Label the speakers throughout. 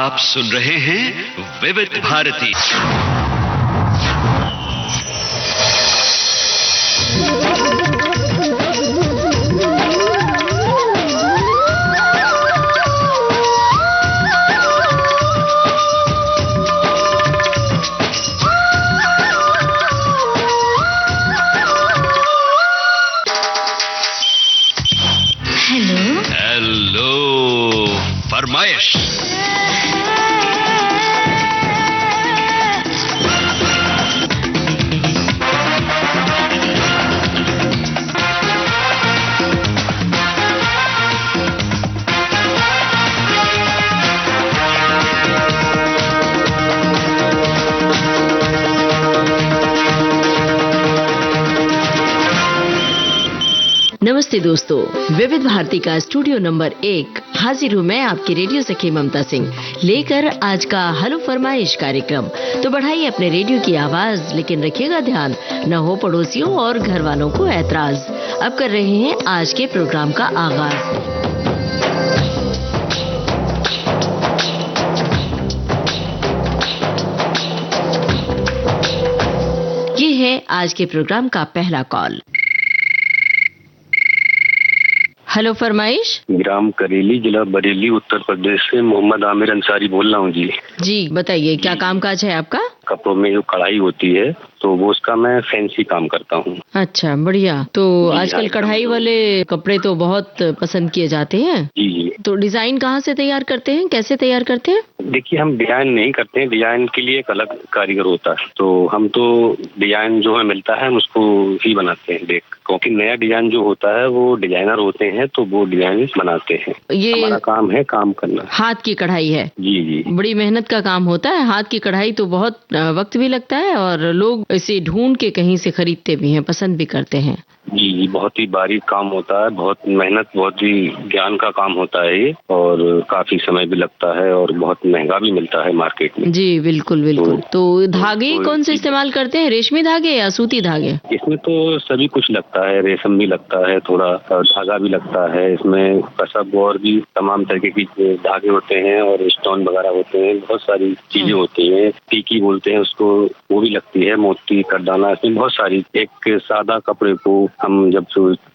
Speaker 1: आप सुन रहे हैं विविध भारती। हेलो फरमाइश।
Speaker 2: नमस्ते दोस्तों, विविध भारती का स्टूडियो नंबर 1 हाजिर हूँ मैं, आपकी रेडियो सखी ममता सिंह, लेकर आज का हेलो फरमाइश कार्यक्रम। तो बढ़ाइए अपने रेडियो की आवाज, लेकिन रखिएगा ध्यान न हो पड़ोसियों और घर वालों को ऐतराज। अब कर रहे हैं आज के प्रोग्राम का आगाज। ये है आज के प्रोग्राम का पहला कॉल। हेलो फरमाइश।
Speaker 3: ग्राम करेली, जिला बरेली, उत्तर प्रदेश से मोहम्मद आमिर अंसारी बोल रहा हूँ जी।
Speaker 2: बताइए क्या कामकाज है आपका?
Speaker 3: कपड़ों में जो कढ़ाई होती है तो वो उसका मैं फैंसी काम करता हूँ।
Speaker 2: अच्छा, बढ़िया। तो आजकल कढ़ाई वाले कपड़े तो बहुत पसंद किए जाते हैं।
Speaker 3: जी।
Speaker 2: तो डिजाइन कहाँ से तैयार करते हैं, कैसे तैयार करते हैं?
Speaker 3: देखिए, हम डिजाइन नहीं करते हैं, डिजाइन के लिए एक अलग कारीगर होता है। तो हम तो डिजाइन जो है मिलता है हम उसको ही बनाते हैं देख, क्योंकि नया डिजाइन जो होता है वो डिजाइनर होते हैं तो वो डिजाइन बनाते हैं। ये हमारा काम है काम करना।
Speaker 2: हाथ की कढ़ाई है?
Speaker 3: जी जी।
Speaker 2: बड़ी मेहनत का काम होता है। हाथ की कढ़ाई तो बहुत वक्त भी लगता है और लोग इसे ढूंढ के कहीं से खरीदते भी हैं, पसंद भी करते हैं।
Speaker 3: जी जी, बहुत ही बारीक काम होता है, बहुत मेहनत, बहुत ही ज्ञान का काम होता है ये, और काफी समय भी लगता है और बहुत महंगा भी मिलता है मार्केट में।
Speaker 2: जी बिल्कुल बिल्कुल। तो धागे कौन से इस्तेमाल करते हैं, रेशमी धागे या सूती धागे?
Speaker 3: इसमें तो सभी कुछ लगता है, रेशम भी लगता है, थोड़ा धागा भी लगता है, इसमें कसब और भी तमाम तरीके की धागे होते हैं और स्टोन वगैरह होते हैं, बहुत सारी चीजें होती हैं। टीकी बोलते हैं उसको, वो भी लगती है, मोती, करदाना, इसमें बहुत सारी। एक सादा कपड़े को हम जब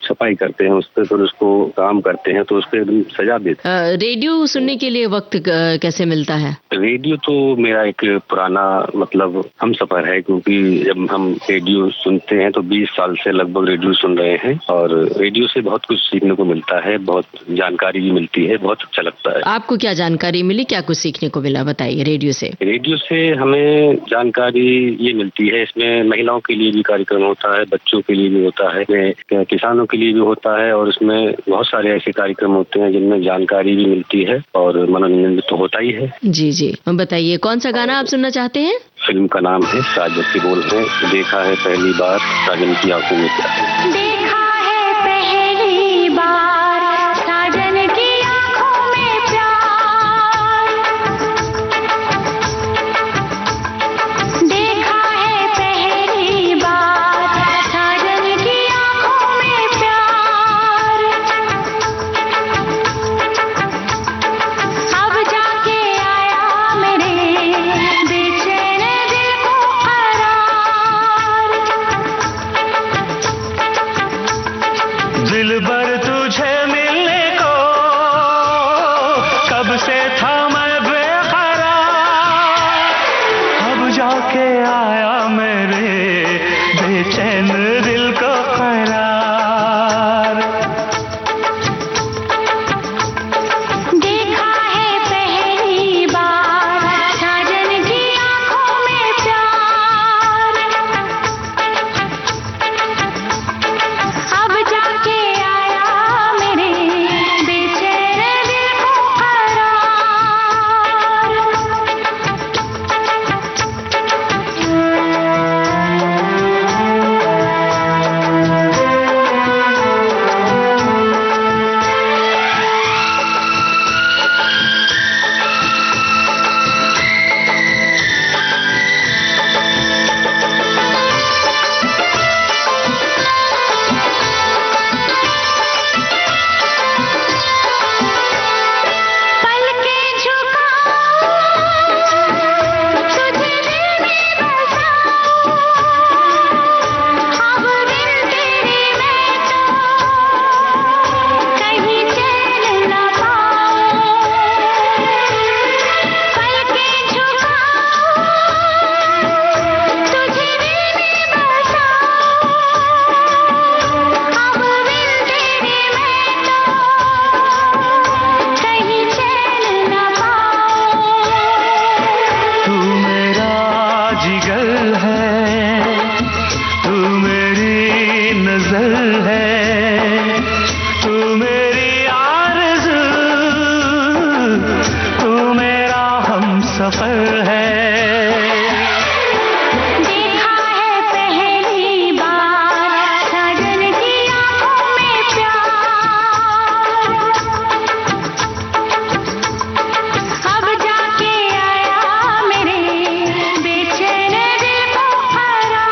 Speaker 3: सफाई करते हैं उस पर, फिर उसको काम करते हैं तो उसको एकदम सजा देते हैं।
Speaker 2: रेडियो सुनने के लिए वक्त कैसे मिलता है?
Speaker 3: रेडियो तो मेरा एक पुराना मतलब हम सफर है, क्योंकि जब हम रेडियो सुनते हैं तो 20 साल से लगभग रेडियो सुन रहे हैं और रेडियो से बहुत कुछ सीखने को मिलता है, बहुत जानकारी भी मिलती है, बहुत अच्छा लगता है।
Speaker 2: आपको क्या जानकारी मिली, क्या कुछ सीखने को मिला, बताइए रेडियो से?
Speaker 3: रेडियो से हमें जानकारी ये मिलती है, इसमें महिलाओं के लिए भी कार्यक्रम होता है, बच्चों के लिए भी होता है, किसानों के लिए भी होता है, और इसमें बहुत सारे ऐसे कार्यक्रम होते हैं जिनमें जानकारी भी मिलती है और मनोरंजन भी तो होता ही है।
Speaker 2: जी जी, बताइए कौन सा गाना आप सुनना चाहते हैं?
Speaker 3: फिल्म का नाम है साजन बोल है, देखा है पहली बार साजन की आंखों में प्यार।
Speaker 4: दिलबर तुझे मिलने को कब से था मैं बेकरार, अब जाके आया मेरे बेचैन दिल को करार।
Speaker 5: देखा है पहली बार साजन की आंखों में प्यार, अब जाके आया मेरे बेचैन दिल को करार।
Speaker 4: सफर है।
Speaker 5: देखा है पहली बार साजन की आंखों में प्यार, अब जाके आया मेरे बेचैन दिल को करार।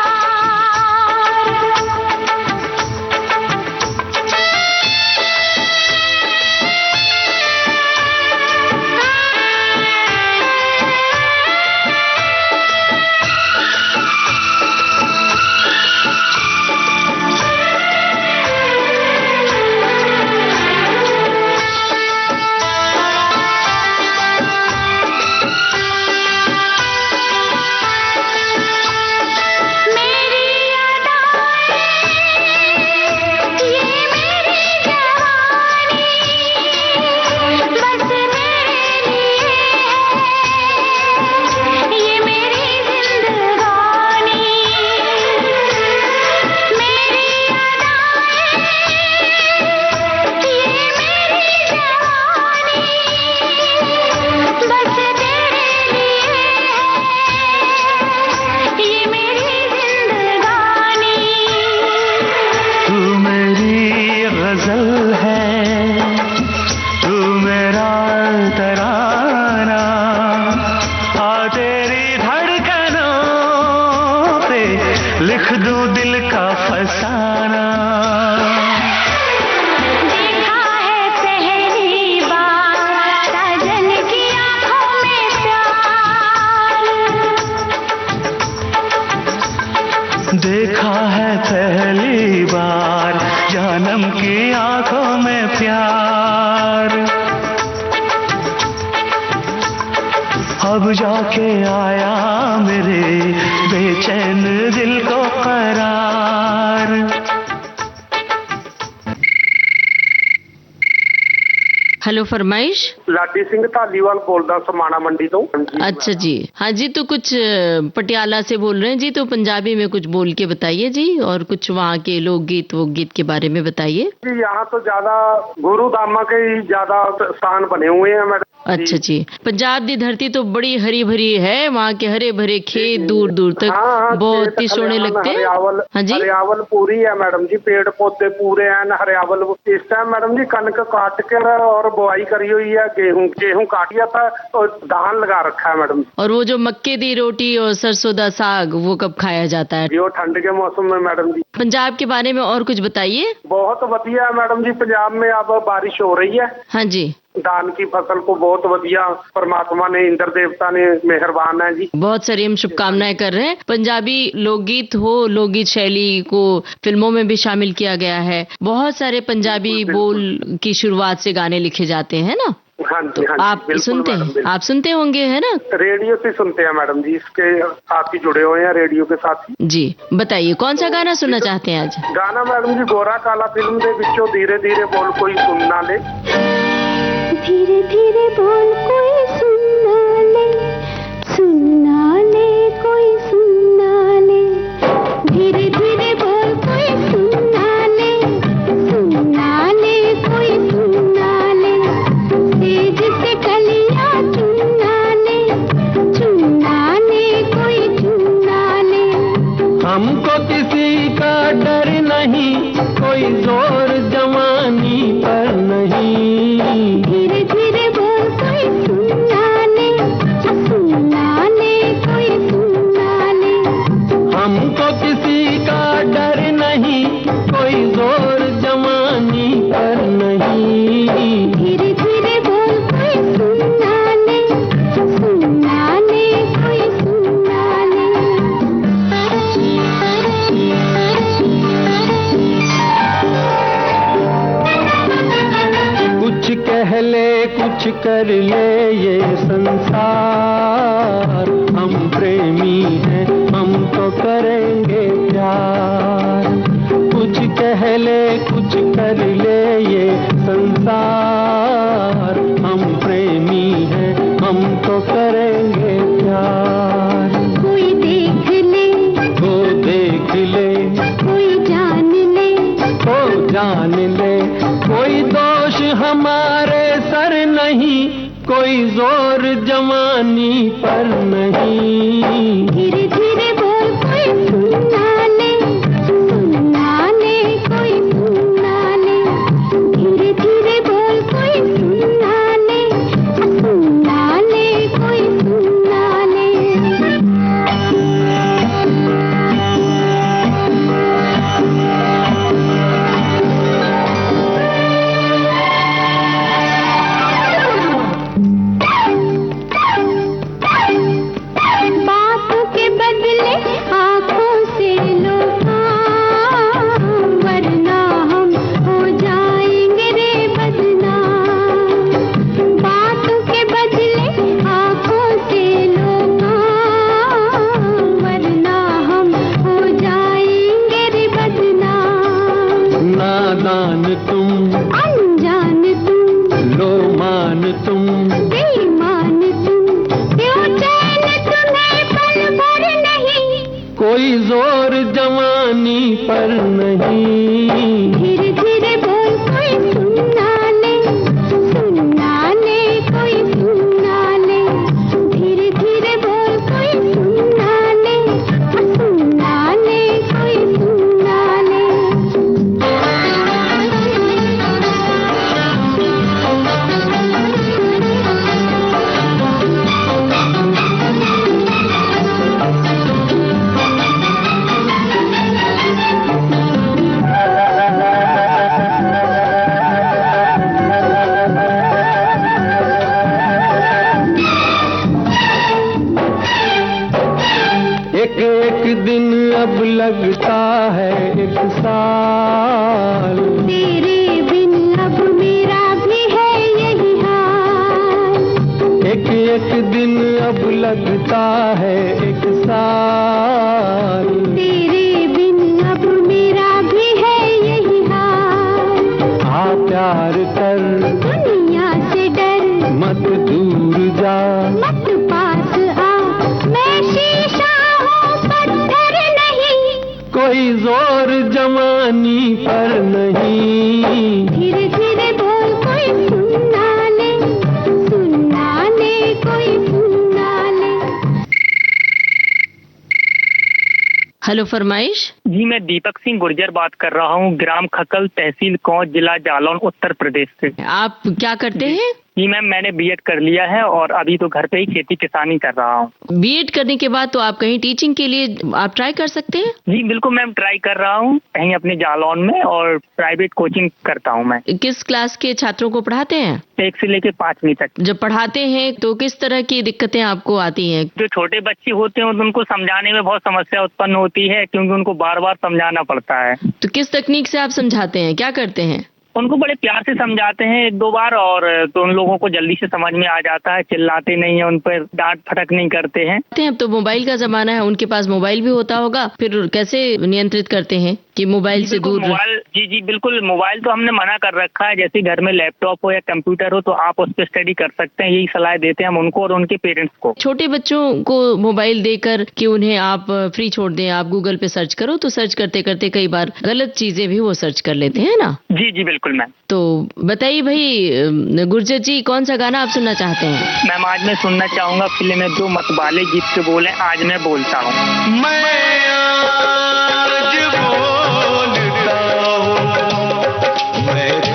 Speaker 4: लिख दूं दिल का फसाना।
Speaker 5: देखा है पहली बार साजन की आंखों में प्यार,
Speaker 4: देखा है पहली बार जानम की आंखों में प्यार, अब जाके आया मेरे बेचैन दिल को करार।
Speaker 2: हेलो फरमाइश।
Speaker 6: लाडी सिंह धालीवाल बोलदा समाना मंडी तो।
Speaker 2: अच्छा जी, हाँ जी, तो कुछ पटियाला से बोल रहे हैं जी, तो पंजाबी में कुछ बोल के बताइए जी, और कुछ वहाँ के लोकगीत वोकगीत के बारे में बताइए
Speaker 6: जी। यहाँ तो ज्यादा गुरु धामा के ही ज्यादा स्थान बने हुए हैं मैडम।
Speaker 2: अच्छा जी, पंजाब की धरती तो बड़ी हरी भरी है, वहाँ के हरे भरे खेत दूर दूर तक बहुत ही सोने लगते हैं। हाँ जी,
Speaker 6: हरियावल पूरी है मैडम जी, पेड़ पौधे पूरे हैं हरियावल। इस टाइम मैडम जी कनक काट कर और बुआई करी हुई है, गेहूं काटिया था और धान लगा रखा है मैडम।
Speaker 2: और वो जो मक्के दी रोटी और सरसों दा साग वो कब खाया जाता है?
Speaker 6: वो ठंड के मौसम में मैडम जी।
Speaker 2: पंजाब के बारे में और कुछ बताइए।
Speaker 6: बहुत बढ़िया है मैडम जी, पंजाब में अब बारिश हो रही है।
Speaker 2: हाँ जी,
Speaker 6: धान की फसल को बहुत बढ़िया परमात्मा ने, इंद्र देवता ने मेहरबान है जी।
Speaker 2: बहुत सारी हम शुभकामनाएं कर रहे हैं। पंजाबी लोकगीत हो, लोकगीत शैली को फिल्मों में भी शामिल किया गया है। बहुत सारे पंजाबी बोल की शुरुआत से गाने लिखे जाते हैं ना।
Speaker 6: हाँ जी, हाँ जी,
Speaker 2: आप सुनते हैं, आप सुनते होंगे है ना?
Speaker 6: रेडियो से सुनते हैं मैडम जी, इसके साथ ही जुड़े हुए हैं रेडियो के साथ ही।
Speaker 2: जी बताइए, कौन सा गाना सुनना चाहते हैं आज?
Speaker 6: गाना मैडम जी गोरा काला फिल्म दे विचों धीरे धीरे बोल कोई सुनना ले।
Speaker 5: धीरे धीरे बोल कोई सुनना ले, सुनना ले कोई सुनना ले, धीरे धीरे बोल कोई सुनना ले, सुनना ले कोई सुनना ले, तेज से कलियां चुनना ले, चुनना ले कोई चुनना ले।
Speaker 4: हमको किसी का डर नहीं, कोई जोर जवानी पर नहीं,
Speaker 5: धीरे धीरे बोल कोई सुनना ले, सुनना ले कोई सुनना ले।
Speaker 4: हमको किसी का डर नहीं, कोई जोर जवानी पर नहीं,
Speaker 5: धीरे धीरे बोल कोई सुनना ले, सुनना ले कोई सुनना ले।
Speaker 4: कुछ कह ले कुछ कर ले ये संसार, हम प्रेमी हैं हम तो करेंगे प्यार। कुछ कह ले कुछ कर ले ये संसार, हम प्रेमी हैं हम तो करेंगे प्यार।
Speaker 5: कोई देख ले,
Speaker 4: वो देख ले,
Speaker 5: कोई जान ले,
Speaker 4: वो जान ले, कोई दोष हमारे सर नहीं, कोई जोर जवानी पर नहीं।
Speaker 5: धीरे धीरे बोल कोई सुनना ले, सुनना ले कोई सुनना ले। धीरे धीरे बोल कोई सुनना ले, सुनना ले कोई सुनना ले। बातों के बदले आँखों से लो काम, वरना हम हो जाएंगे रे बदनाम। बातों के बदले आँखों से लो काम, वरना हम हो जाएंगे रे बदनाम।
Speaker 4: नादान तुम,
Speaker 5: अनजान तुम,
Speaker 4: लो मान तुम,
Speaker 5: बेईमान तुम, क्यों चैन तुम्हें पल भर नहीं।
Speaker 4: कोई जोर जवानी पर नहीं।
Speaker 5: धीरे धीरे बोल कोई सुनना ले, सुनना ले कोई सुनना ले। धीरे धीरे बोल कोई सुनना ले, सुनना ले कोई सुनना ले।
Speaker 4: एक एक दिन अब लगता है एक साल।
Speaker 5: तेरे बिन अब मेरा भी है यही हाल।
Speaker 4: एक एक दिन अब लगता है एक साल।
Speaker 5: तेरे बिन अब मेरा भी है यही हाल।
Speaker 4: आ प्यार कर,
Speaker 5: दुनिया से डर,
Speaker 4: मत दूर जा।
Speaker 5: मत पास आ, मैं शीशा हूँ पत्थर नहीं।
Speaker 4: कोई जोर जवानी पर नहीं।
Speaker 5: धीरे धीरे बोल कोई सुनना ले, सुनना ले कोई सुनना ले।
Speaker 2: हेलो फरमाइश।
Speaker 7: जी मैं दीपक सिंह गुर्जर बात कर रहा हूँ, ग्राम खकल, तहसील कौंच, जिला जालौन, उत्तर प्रदेश से।
Speaker 2: आप क्या करते हैं?
Speaker 7: जी मैम, मैंने बीएड कर लिया है और अभी तो घर पे ही खेती किसानी कर रहा हूँ।
Speaker 2: बीएड करने के बाद तो आप कहीं टीचिंग के लिए आप ट्राई कर सकते हैं।
Speaker 7: जी बिल्कुल मैम, ट्राई कर रहा हूँ कहीं अपने जालौन में, और प्राइवेट कोचिंग करता हूँ मैं।
Speaker 2: किस क्लास के छात्रों को पढ़ाते हैं?
Speaker 7: 1 से लेके 5वीं तक।
Speaker 2: जब पढ़ाते हैं तो किस तरह की दिक्कतें आपको आती हैं?
Speaker 7: जो छोटे बच्चे होते हैं उनको समझाने में बहुत समस्या उत्पन्न होती है, क्योंकि उनको बार बार समझाना पड़ता है।
Speaker 2: तो किस तकनीक से आप समझाते हैं, क्या करते हैं?
Speaker 7: उनको बड़े प्यार से समझाते हैं 1-2 बार, और तो उन लोगों को जल्दी से समझ में आ जाता है, चिल्लाते नहीं है, उन पर डांट फटक नहीं करते हैं।
Speaker 2: अब तो मोबाइल का जमाना है, उनके पास मोबाइल भी होता होगा, फिर कैसे नियंत्रित करते हैं कि मोबाइल से दूर?
Speaker 7: मोबाइल जी बिल्कुल, मोबाइल तो हमने मना कर रखा है। जैसे घर में लैपटॉप हो या कंप्यूटर हो तो आप उस पर स्टडी कर सकते हैं, यही सलाह देते हैं हम उनको और उनके पेरेंट्स को।
Speaker 2: छोटे बच्चों को मोबाइल देकर कि उन्हें आप फ्री छोड़ दें, आप गूगल पे सर्च करो, तो सर्च करते करते कई बार गलत चीजें भी वो सर्च कर लेते हैं ना।
Speaker 7: जी बिल्कुल मैम।
Speaker 2: तो बताइए भाई गुर्जर जी, कौन सा गाना आप सुनना चाहते हैं?
Speaker 7: मैम आज मैं सुनना चाहूंगा फिल्म में जो मतवाले गीत के बोले आज मैं बोलता हूँ।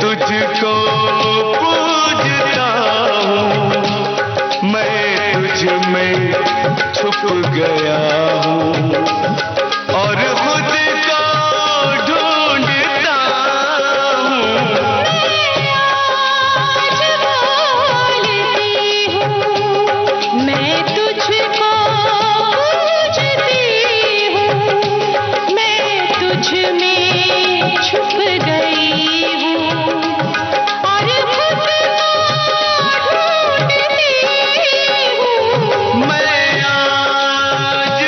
Speaker 8: तुझको पूजता हूँ, मैं तुझ में छुप गया हूँ और खुद को ढूंढता हूँ।
Speaker 5: मैं तुझको पूजती हूँ, मैं तुझ में छुप गई हूँ और खुद को ढूंढती हूँ।
Speaker 8: मैं आज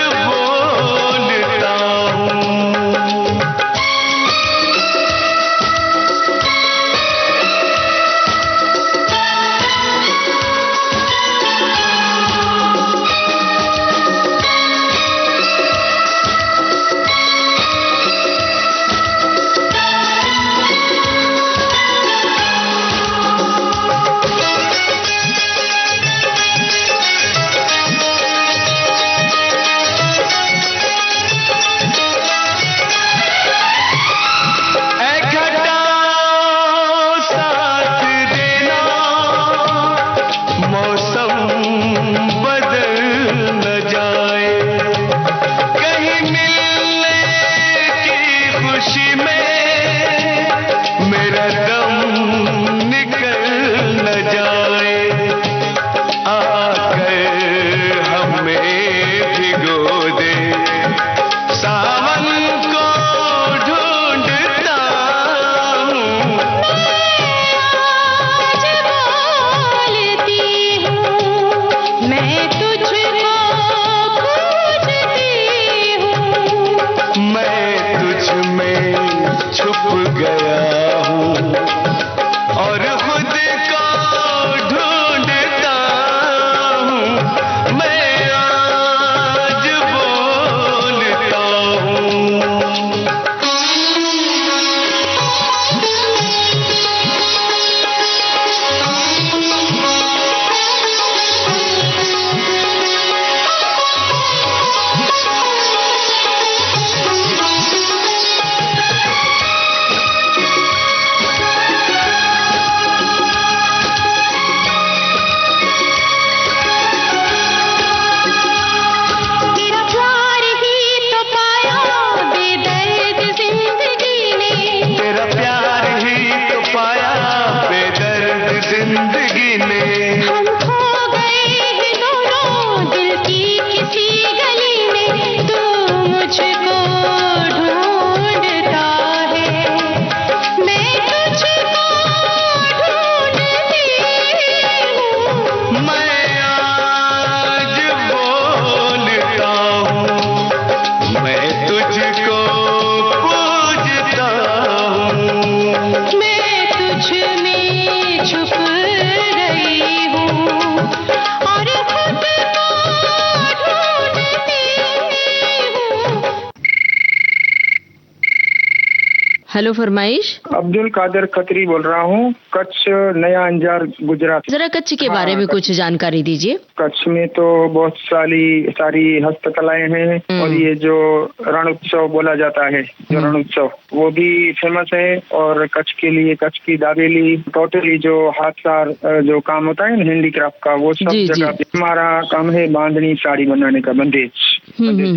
Speaker 2: हेलो फरमाइश।
Speaker 9: अब्दुल कादिर खत्री बोल रहा हूँ, कच्छ नया अंजार गुजरात।
Speaker 2: जरा कच्छ के बारे में कुछ जानकारी दीजिए।
Speaker 9: कच्छ में तो बहुत सारी हस्तकलाएं हैं और ये जो रण उत्सव बोला जाता है, जो रण उत्सव वो भी फेमस है। और कच्छ के लिए कच्छ की दाबेली, टोटली जो हाथ का जो काम होता है ना हैंडीक्राफ्ट का, वो सब जगह पे हमारा काम है बांधनी साड़ी बनाने का, बंदेज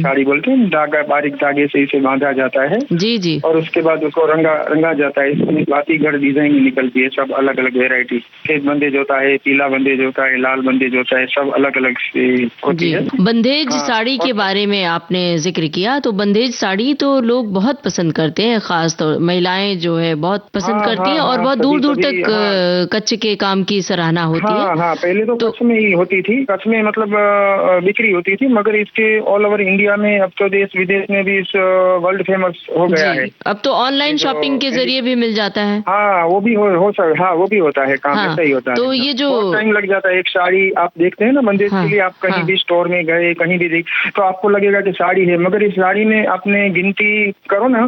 Speaker 9: साड़ी बोलते हैं। धागा बारीक धागे से इसे बांधा जाता है
Speaker 2: जी जी,
Speaker 9: और उसके बाद उसको रंगा जाता है। इसमें बातीगढ़ डिजाइन निकलती है, सब अलग अलग वेरायटी। सफेद बंदेज होता है, पीला बंदेज होता है, लाल बंदेज होता है, सब अलग अलग से होती है।
Speaker 2: बंदेज साड़ी के बारे में आपने जिक्र किया, तो बंदेज साड़ी तो लोग बहुत पसंद करते हैं, खास तौर महिलाएं जो है बहुत पसंद करती हैं और बहुत दूर दूर तक कच्छ के काम की सराहना होती है।
Speaker 9: हाँ, पहले तो कच्छ में ही होती थी, कच्छ में मतलब बिक्री होती थी, मगर इसके ऑल ओवर इंडिया में अब तो देश विदेश में भी इस वर्ल्ड फेमस हो गया है।
Speaker 2: अब तो ऑनलाइन शॉपिंग के जरिए भी मिल जाता है।
Speaker 9: हाँ, वो भी हो सकता, हाँ वो भी होता है काम, ऐसा ही होता है।
Speaker 2: तो ये जो
Speaker 9: टाइम लग जाता है, एक साड़ी आप देखते हैं ना बंदेज के लिए, आप कहीं भी स्टोर में गए, कहीं भी देख तो आपको लगेगा कि साड़ी है, मगर इस साड़ी में आपने गिनती करो ना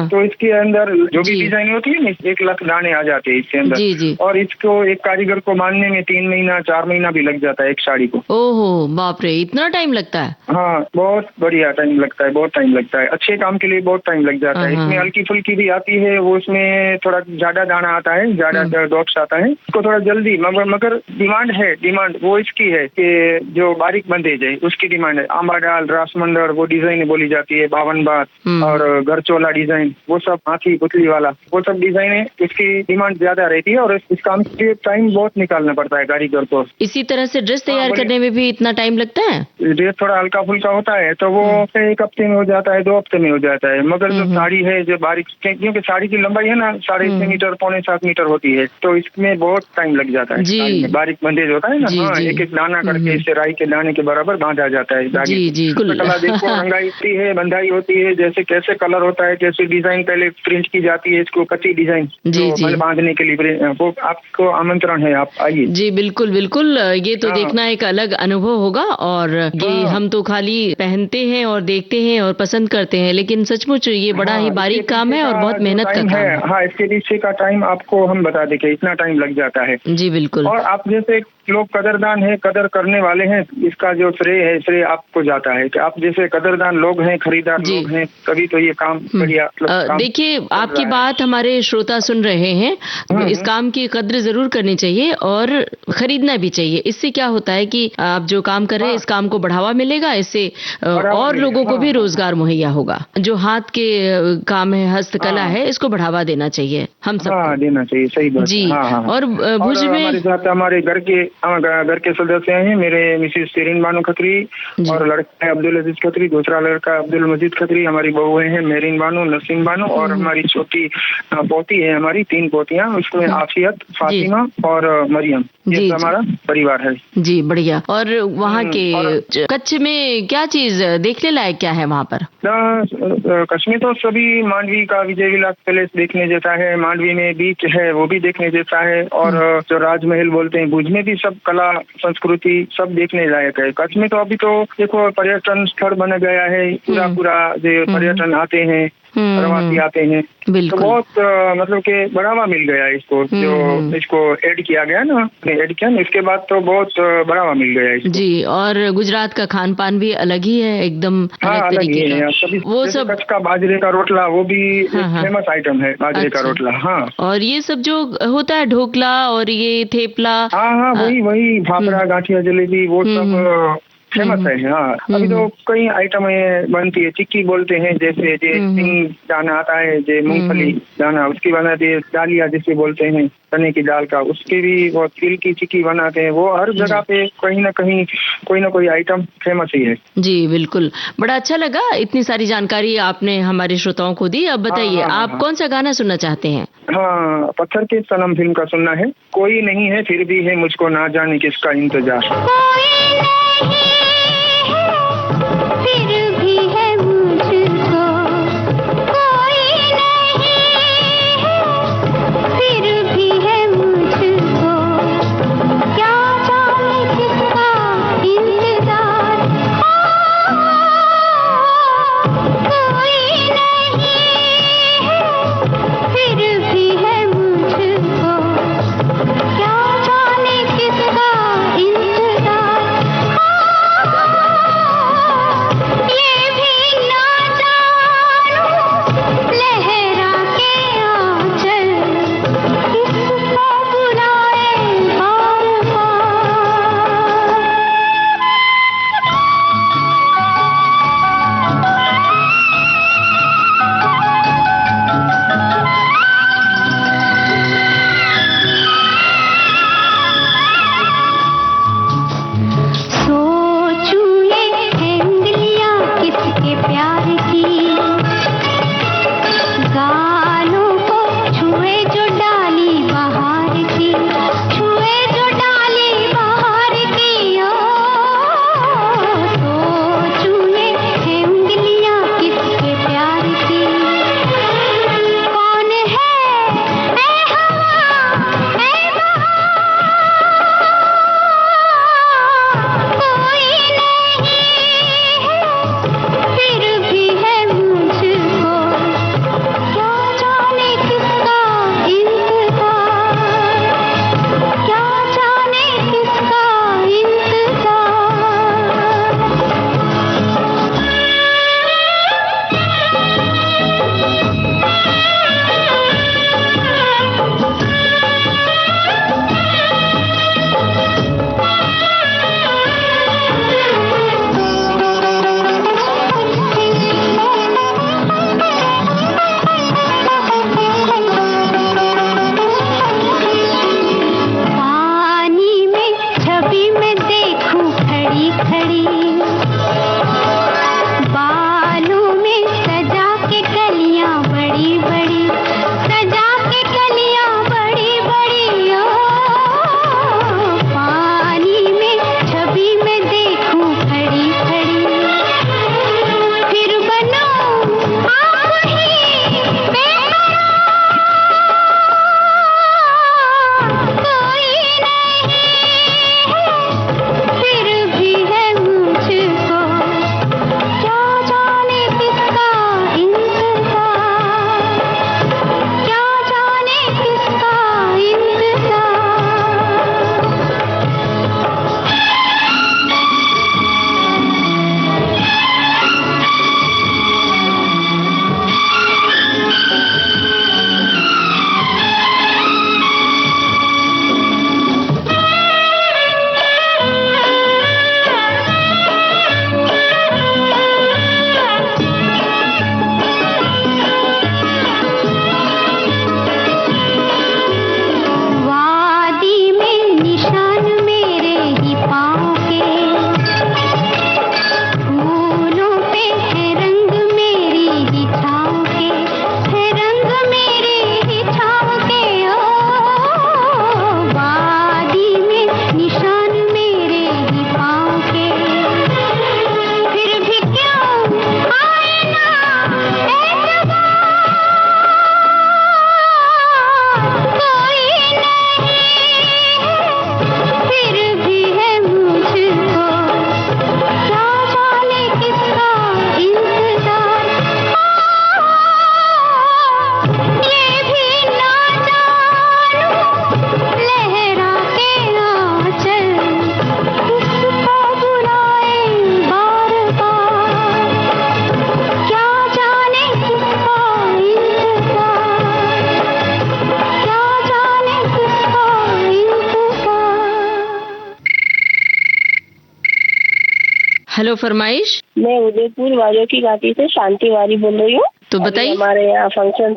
Speaker 9: तो इसके अंदर जो भी डिजाइन होती है ना, 1 लाख दाने आ जाते हैं इसके अंदर। और इसको एक कारीगर को बांधने में 3 महीना 4 महीना भी लग जाता है एक साड़ी को।
Speaker 2: ओहो बाप रे, इतना टाइम लगता है?
Speaker 9: हाँ, बहुत बढ़िया टाइम लगता है, बहुत टाइम लगता है। अच्छे काम के लिए बहुत टाइम लग जाता है। इसमें हल्की फुल्की भी आती है, वो उसमें थोड़ा ज्यादा दाना आता है, ज्यादा डॉट्स आता है, उसको थोड़ा जल्दी, मगर डिमांड वो इसकी है कि जो बारीक बंदेज है उसकी डिमांड है। आंबा डाल, रासमंडर, वो डिजाइन बोली जाती है, 52 बात और घरचोला डिजाइन, वो सब हाथी पुतली वाला, वो सब डिजाइन है, इसकी डिमांड ज्यादा रहती है और इस काम के लिए टाइम बहुत निकालना पड़ता है कारीगर को।
Speaker 2: इसी तरह से ड्रेस तैयार करने में भी इतना टाइम लगता है?
Speaker 9: ड्रेस थोड़ा हल्का फुल्का होता है तो वो 1 हफ्ते में हो जाता है, 2 हफ्ते में हो जाता है। मगर जो साड़ी है, जो बारीक, क्योंकि साड़ी की लंबाई है ना 6.5 मीटर 6.25 मीटर होती है, तो इसमें बहुत टाइम लग जाता है। बारीक बंदेज होता है ना, एक एक दाना करके इसे राई के दाने के बराबर बांधा जाता है धागे। कला देखो, रंगाई होती है, बंधाई होती है, जैसे कैसे कलर होता है, कैसे डिजाइन पहले प्रिंट की जाती है, इसको कच्ची डिजाइन बांधने के लिए, वो आपको आमंत्रण है, आप आइए।
Speaker 2: जी बिल्कुल बिल्कुल, ये तो देखना एक अलग अनुभव होगा। और ये हम तो खाली पहनते हैं और देखते हैं और पसंद करते हैं, लेकिन सचमुच ये बड़ा ही बारीक काम है और बहुत मेहनत का काम है।
Speaker 9: हाँ, इसके पीछे का टाइम आपको हम बता दें कि इतना टाइम लग जाता है।
Speaker 2: जी बिल्कुल।
Speaker 9: और आप जैसे लोग कदरदान है, कदर करने वाले हैं, इसका जो श्रेय आपको जाता है कि आप जैसे कदरदान लोग हैं, खरीदार लोग हैं, तभी तो ये काम बढ़िया।
Speaker 2: देखिए, आपकी बात हमारे श्रोता सुन रहे हैं, इस काम की कद्र जरूर करनी चाहिए और खरीदना भी चाहिए। इससे क्या होता है कि आप जो काम कर रहे हैं, इस काम को बढ़ावा मिलेगा, इससे और लोगों को भी रोजगार मुहैया होगा। जो हाथ के काम है, हस्तकला है, इसको बढ़ावा देना चाहिए हम सब।
Speaker 9: देना चाहिए, सही बात
Speaker 2: जी। और भुज में
Speaker 9: हमारे साथ हमारे घर के सदस्य हैं, मेरे मिसेस सिरीन बानो खत्री और लड़का है अब्दुल अजीज खत्री, दूसरा लड़का अब्दुल मजीद खत्री, हमारी बहुएं हैं मेरीन बानो, नसीम बानो और हमारी छोटी पोती है, हमारी 3 पोतियां, उसमें आफियत, फातिमा और मरियम। ये हमारा परिवार है।
Speaker 2: जी बढ़िया। और वहाँ के कच्छ में क्या चीज देखने लायक क्या है वहाँ पर?
Speaker 9: कच्छ में तो सभी, मांडवी का विजय विलास पैलेस देखने जैसा है, मांडवी में बीच है वो भी देखने जैसा है, और जो राजमहल बोलते हैं भुज में भी सब कला संस्कृति सब देखने लायक है। कच्छ में तो अभी तो देखो पर्यटन स्थल बन गया है, पूरा जो पर्यटन आते हैं, प्रवासी आते हैं, तो बहुत मतलब के बढ़ावा मिल गया इसको, जो इसको ऐड किया गया ना, ऐड किया ना, इसके बाद तो बहुत बढ़ावा मिल गया इसको।
Speaker 2: जी। और गुजरात का खान पान भी अलग ही है, एकदम अलग तरीके का। वो सब
Speaker 9: कच्छ का बाजरे का रोटला, वो भी फेमस आइटम है, बाजरे का रोटला। हाँ, और
Speaker 2: ये सब जो होता है ढोकला और ये थेपला,
Speaker 9: हाँ वही फाफड़ा, गाठिया, जलेबी, वो सब फेमस है। हाँ, अभी तो कई आइटम बनती है, चिक्की बोलते हैं, जैसे सिंग दाना आता है, जो मूंगफली दाना, उसकी बनाते हैं, दालिया जिसे बोलते हैं, चने की दाल का, उसकी भी वो तिल की चिक्की बनाते हैं। वो हर जगह पे कहीं ना कहीं कोई ना कोई आइटम फेमस ही है।
Speaker 2: जी बिल्कुल, बड़ा अच्छा लगा, इतनी सारी जानकारी आपने हमारे श्रोताओं को दी। अब बताइए, आप कौन सा गाना सुनना चाहते हैं?
Speaker 9: हाँ, पत्थर के सनम फिल्म का सुनना है। कोई नहीं है फिर भी है मुझको ना जाने किसका इंतजार।
Speaker 5: फिर भी है मुझको कोई नहीं है, फिर भी है मुझको क्या जाने किसका इंतजार। कोई नहीं है,
Speaker 2: हेलो फरमाइश।
Speaker 10: मैं उदयपुर वारियों की घाटी से शांति वारी बोल रही हूँ।
Speaker 2: तो बताइए।
Speaker 10: हमारे यहाँ फंक्शन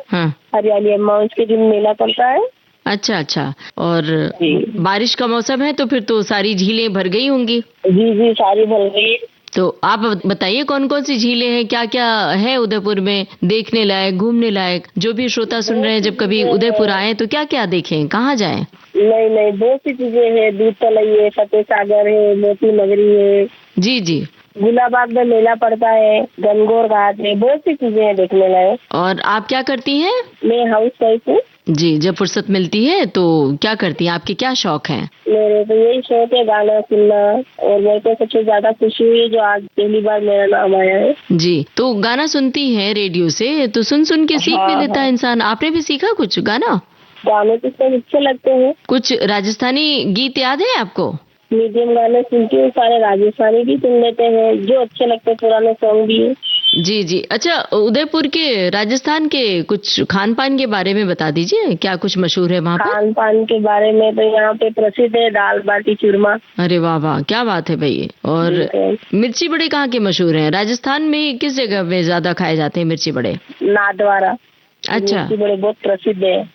Speaker 10: हरियाली अम्मा उसके दिन मेला पड़ता है।
Speaker 2: अच्छा अच्छा। और बारिश का मौसम है तो फिर तो सारी झीलें भर गई होंगी।
Speaker 10: जी जी सारी भर गई।
Speaker 2: तो आप बताइए कौन कौन सी झीलें हैं, क्या क्या है उदयपुर में देखने लायक, घूमने लायक। जो भी श्रोता सुन रहे हैं, जब कभी उदयपुर आए तो क्या क्या देखें, कहाँ जाएं?
Speaker 10: नहीं बहुत सी चीजें हैं। दूध तलई है, फतेह सागर है, मोती नगरी है।
Speaker 2: जी जी।
Speaker 10: गुलाबाग में मेला पड़ता है, गंगोर घाट है, बहुत सी चीजें हैं देखने लायक।
Speaker 2: और आप क्या करती हैं?
Speaker 10: मैं हाउस वाइफ हूँ।
Speaker 2: जी, जब फुर्सत मिलती है तो क्या करती हैं, आपके क्या शौक हैं?
Speaker 10: मेरे तो यही शौक है गाना सुनना। और मेरे को सबसे ज्यादा खुशी हुई जो आज पहली बार मेरा नाम आया है।
Speaker 2: जी, तो गाना सुनती हैं रेडियो से तो सुन सुन के सीख भी लेता है इंसान। आपने भी सीखा कुछ गाना?
Speaker 10: गाने तो सब अच्छे लगते हैं।
Speaker 2: कुछ राजस्थानी गीत याद है आपको?
Speaker 10: मीडियम गाने सुनती हूँ, सारे राजस्थानी भी सुन लेते हैं जो अच्छे लगते हैं, पुराने सॉन्ग भी है।
Speaker 2: जी जी। अच्छा, उदयपुर के, राजस्थान के कुछ खान पान के बारे में बता दीजिए, क्या कुछ मशहूर है वहाँ पर?
Speaker 10: खान पान के बारे में तो यहाँ पे प्रसिद्ध है दाल बाटी चूरमा।
Speaker 2: अरे वाह वाह, क्या बात है भाई। और मिर्ची बड़े कहाँ के मशहूर हैं? राजस्थान में किस जगह में ज्यादा खाए जाते हैं मिर्ची बड़े?
Speaker 10: नाथद्वारा।
Speaker 2: अच्छा।
Speaker 10: मिर्ची बड़े बहुत प्रसिद्ध है।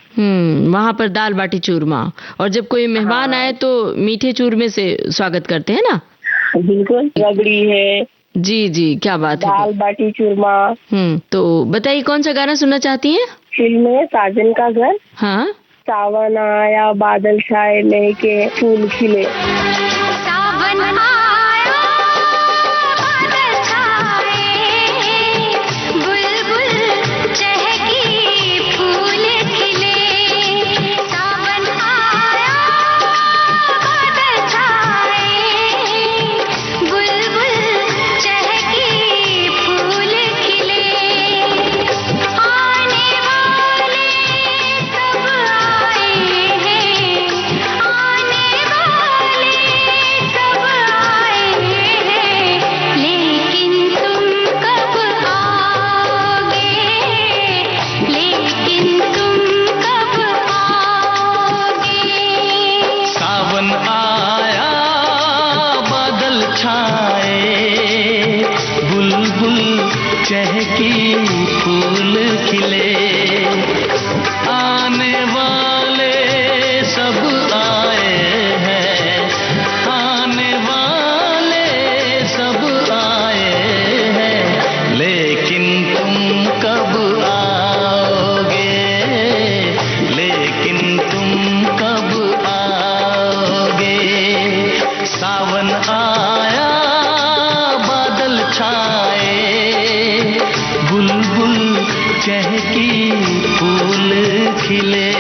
Speaker 2: वहाँ पर दाल बाटी चूरमा। और जब कोई मेहमान आए तो मीठे चूरमे से स्वागत करते हैं ना?
Speaker 10: बिल्कुल। रबड़ी है।
Speaker 2: जी जी, क्या बात है।
Speaker 10: दाल बाटी चूरमा।
Speaker 2: तो बताइए कौन सा गाना सुनना चाहती हैं?
Speaker 10: फिल्म है साजन का घर।
Speaker 2: हाँ।
Speaker 10: सावन आया बादल छाए महके फूल खिले।
Speaker 5: सावन आया बादल छाए बुलबुल चहकी फूल खिले। सावन आया बादल छाए बुलबुल चहकी फूल खिले। आने वाले सब आए हैं, आने वाले सब आए हैं, लेकिन तुम कब आओगे, लेकिन तुम कब आओगे।
Speaker 8: सावन आया बादल छाए बुलबुल चहकी फूल खिले। आने वाले सब आए हैं, आने वाले सब आए हैं, लेकिन तुम कब आओगे, लेकिन तुम कब आओगे। सावन आया बादल छाए बुलबुल चहकी फूल खिले।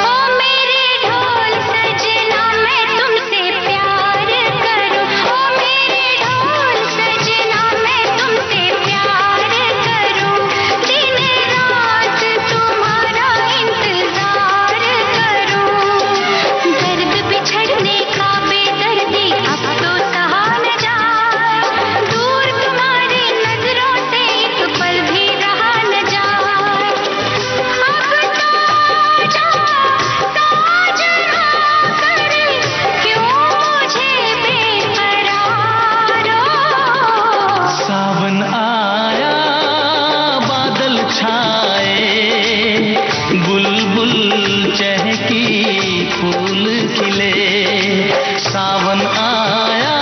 Speaker 5: ओ मेरे ढोल सजना मैं तुमसे प्यार करूं, ओ मेरे ढोल सजना मैं तुमसे प्यार करूं, दिन रात तुम्हारा इंतजार करूं। दर्द बिछड़ने का बेदर्दी अब तो सहा न जाए, दूर तुम्हारी नजरों से एक पल भी रहा न जाए। अब तो जा साजना कर क्यों मुझे बेकरार हो।
Speaker 8: सावन आया बादल छाए बुलबुल चहकी फूल खिले। सावन आया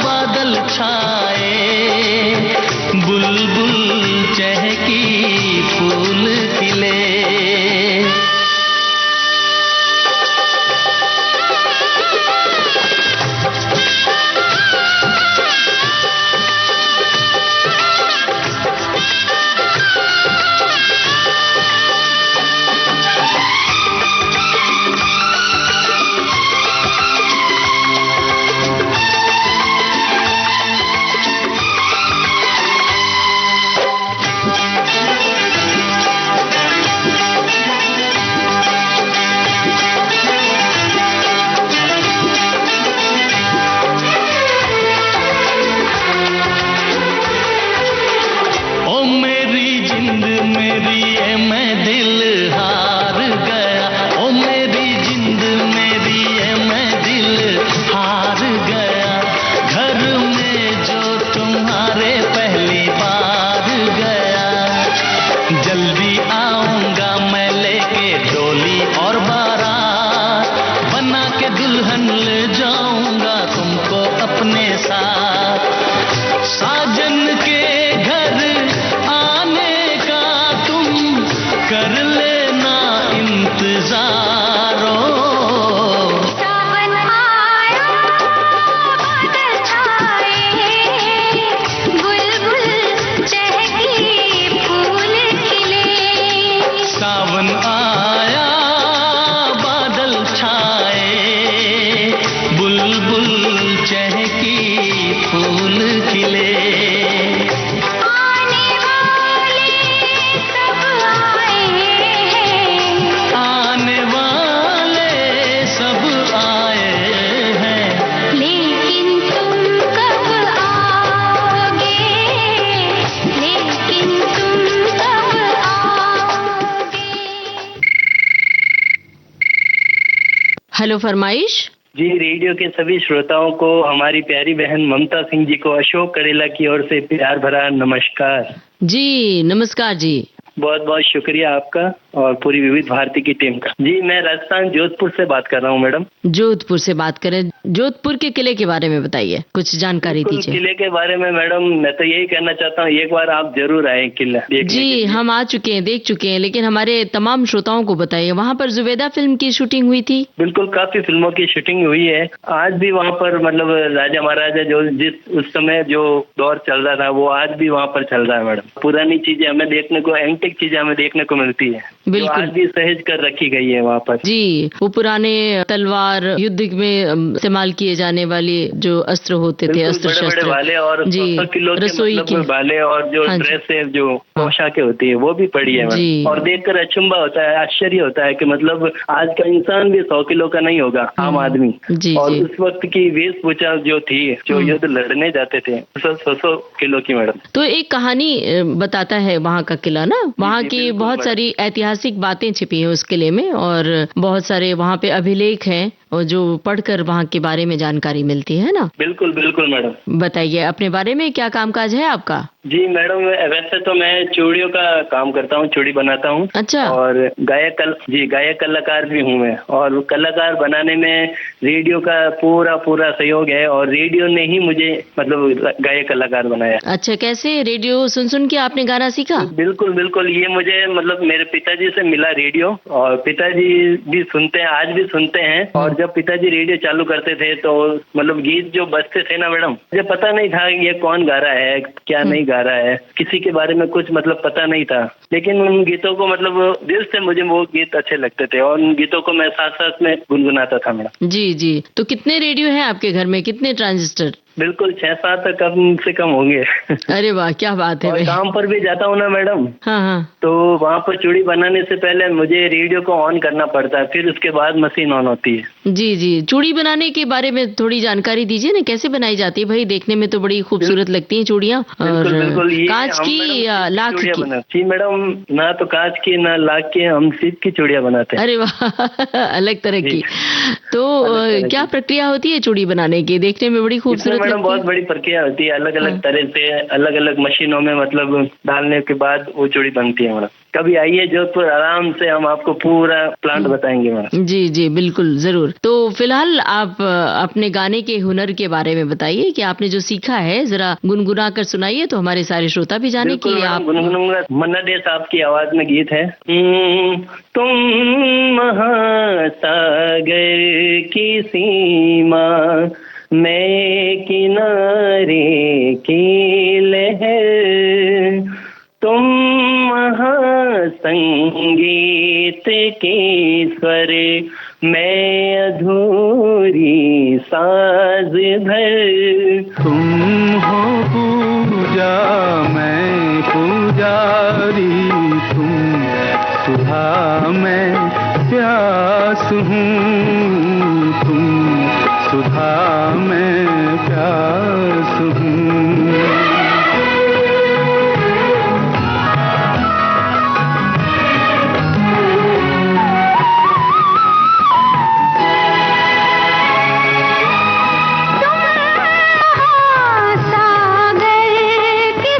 Speaker 8: बादल छाए बुलबुल चहकी फूल खिले।
Speaker 2: हेलो फरमाइश।
Speaker 11: जी, रेडियो के सभी श्रोताओं को हमारी प्यारी बहन ममता सिंह जी को अशोक करेला की ओर से प्यार भरा नमस्कार।
Speaker 2: जी नमस्कार जी।
Speaker 11: बहुत बहुत शुक्रिया आपका और पूरी विविध भारती की टीम का। जी, मैं राजस्थान जोधपुर से बात कर रहा हूँ मैडम।
Speaker 2: जोधपुर से बात करें, जोधपुर के किले के बारे में बताइए, कुछ जानकारी दीजिए।
Speaker 11: किले के बारे में मैडम मैं तो यही कहना चाहता हूँ, एक बार आप जरूर आए किला देखने।
Speaker 2: जी हम आ चुके हैं, देख चुके हैं, लेकिन हमारे तमाम श्रोताओं को बताइए, वहाँ पर जुबेदा फिल्म की शूटिंग हुई थी?
Speaker 11: बिल्कुल, काफी फिल्मों की शूटिंग हुई है। आज भी वहाँ पर मतलब राजा महाराजा जो जिस उस समय जो दौर चल रहा था वो आज भी वहाँ पर चल रहा है मैडम। पुरानी चीजें हमें देखने को, एंटिक चीजें हमें देखने को मिलती है, जो आज भी सहेज कर रखी गई है वहाँ पर।
Speaker 2: जी, वो पुराने तलवार, युद्ध में इस्तेमाल किए जाने वाले जो अस्त्र होते थे, अस्त्र शस्त्र
Speaker 11: भाले और किलो
Speaker 2: रसोई के
Speaker 11: भाले और जो ड्रेस है, जो पोशाकें होती है वो भी पड़ी है मैडम। और देखकर अचंभा होता है, आश्चर्य होता है कि मतलब आज का इंसान भी 100 किलो का नहीं होगा, आम आदमी। और उस वक्त की वेशभूषा जो थी, जो युद्ध लड़ने जाते थे, 100 किलो की मैडम।
Speaker 2: तो एक कहानी बताता है वहाँ का किला ना, वहाँ की बहुत सारी ऐतिहासिक बातें छिपी हैं उस किले में, और बहुत सारे वहाँ पे अभिलेख हैं और जो पढ़कर वहाँ के बारे में जानकारी मिलती है ना।
Speaker 11: बिल्कुल बिल्कुल मैडम।
Speaker 2: बताइए अपने बारे में, क्या कामकाज है आपका?
Speaker 11: जी मैडम, वैसे तो मैं चूड़ियों का काम करता हूँ, चूड़ी बनाता हूँ।
Speaker 2: अच्छा।
Speaker 11: और गायक कलाकार भी हूँ मैं, और कलाकार बनाने में रेडियो का पूरा सहयोग है, और रेडियो ने ही मुझे मतलब गायक कलाकार बनाया।
Speaker 2: अच्छा, कैसे? रेडियो सुन के आपने गाना सीखा?
Speaker 11: बिल्कुल बिल्कुल, ये मुझे मतलब मेरे पिताजी से मिला रेडियो, और पिताजी भी सुनते हैं, आज भी सुनते हैं। और जब पिताजी रेडियो चालू करते थे तो मतलब गीत जो बजते थे ना मैडम, मुझे पता नहीं था ये कौन गा रहा है, क्या नहीं गा रहा है, किसी के बारे में कुछ मतलब पता नहीं था, लेकिन उन गीतों को मतलब दिल से मुझे वो गीत अच्छे लगते थे, और उन गीतों को मैं साथ साथ में गुनगुनाता था मैडम।
Speaker 2: जी जी। तो कितने रेडियो हैं आपके घर में, कितने ट्रांजिस्टर?
Speaker 11: बिल्कुल 6-7 कम से कम होंगे।
Speaker 2: अरे वाह, क्या बात है।
Speaker 11: और काम पर भी जाता हूँ ना मैडम,
Speaker 2: हाँ,
Speaker 11: तो वहाँ पर चूड़ी बनाने से पहले मुझे रेडियो को ऑन करना पड़ता है, फिर उसके बाद मशीन ऑन होती है।
Speaker 2: जी जी। चूड़ी बनाने के बारे में थोड़ी जानकारी दीजिए ना, कैसे बनाई जाती है? भाई देखने में तो बड़ी खूबसूरत लगती हैं चूड़ियाँ। और कांच की या लाख की?
Speaker 11: जी मैडम, ना तो कांच की ना लाख की, हम सीप की चूड़ियाँ बनाते हैं।
Speaker 2: अरे वाह, अलग तरह की। तो क्या प्रक्रिया होती है चूड़ी बनाने की? देखने में बड़ी खूबसूरत
Speaker 11: मैडम बहुत बड़ी प्रक्रिया होती है, अलग अलग तरह से अलग अलग मशीनों में मतलब डालने के बाद वो चूड़ी बनती है मैडम। कभी आइए जोधपुर, आराम से हम आपको पूरा प्लांट बताएंगे मैडम।
Speaker 2: जी जी बिल्कुल, जरूर। तो फिलहाल आप अपने गाने के हुनर के बारे में बताइए कि आपने जो सीखा है, जरा गुनगुना कर सुनाइए तो हमारे सारे श्रोता भी जाने कि आप
Speaker 11: गुनगुनाऊंगा। मन्ना डे साहब की आवाज में गीत है। तुम महासागर की सीमा, मैं किनारे की लहर, तुम महासंगीत के स्वर, मैं अधूरी साज भर।
Speaker 4: तुम हो पूजा, मैं पुजारी, तुम सुधा, मैं प्यास हूँ, तुम सुधा, मैं प्यास हूँ।
Speaker 5: सागर की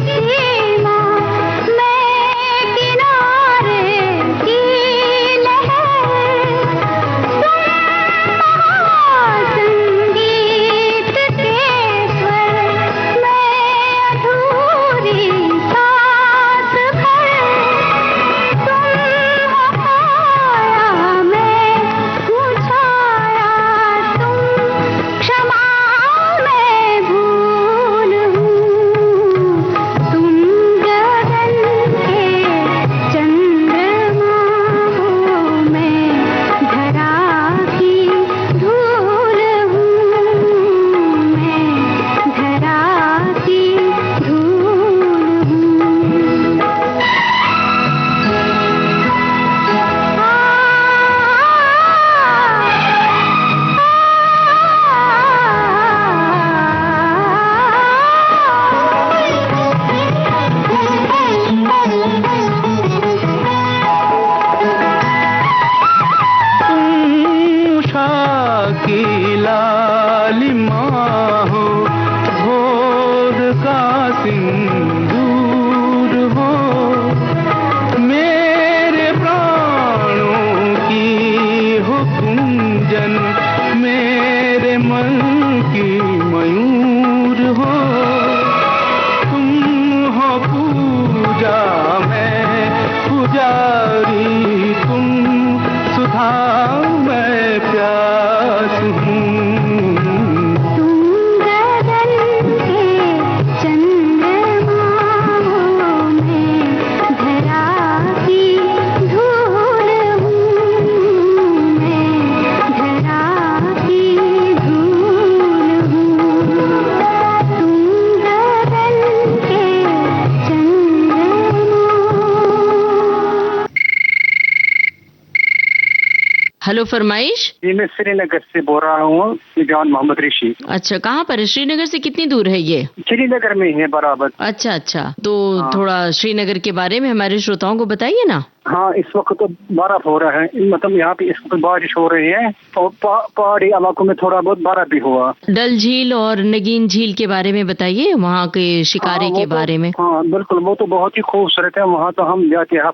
Speaker 2: हेलो फरमाइश।
Speaker 9: जी मैं श्रीनगर से बोल रहा हूँ, जॉन मोहम्मद ऋषि।
Speaker 2: अच्छा, कहाँ पर है? श्रीनगर से कितनी दूर है ये?
Speaker 9: श्रीनगर में है बराबर।
Speaker 2: अच्छा अच्छा, तो थोड़ा श्रीनगर के बारे में हमारे श्रोताओं को बताइए ना।
Speaker 9: हाँ, इस वक्त तो बर्फ हो रहा है, मतलब यहाँ पे इस वक्त बारिश हो रही है और पहाड़ी इलाकों में थोड़ा बहुत बर्फ भी हुआ।
Speaker 2: डल झील और नगीन झील के बारे में बताइए, वहाँ के शिकारे के बारे में।
Speaker 9: हाँ बिल्कुल, वो तो बहुत ही खूबसूरत है। वहाँ तो हम जाते हैं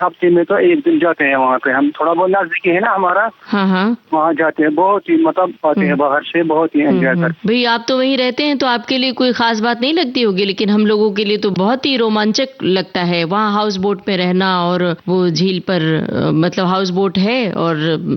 Speaker 9: हफ्ते में तो एक दिन जाते हैं वहाँ पे। हम थोड़ा बहुत नजदीकी है ना हमारा।
Speaker 2: हाँ हाँ,
Speaker 9: वहाँ जाते हैं, बहुत ही मतलब आते हैं बाहर से, बहुत ही एंजॉय करते।
Speaker 2: भाई आप तो वहीं रहते हैं तो आपके लिए कोई खास बात नहीं लगती होगी, लेकिन हम लोगों के लिए तो बहुत ही रोमांचक लगता है वहाँ हाउस बोट में रहना। और वो झील पर मतलब हाउस बोट है और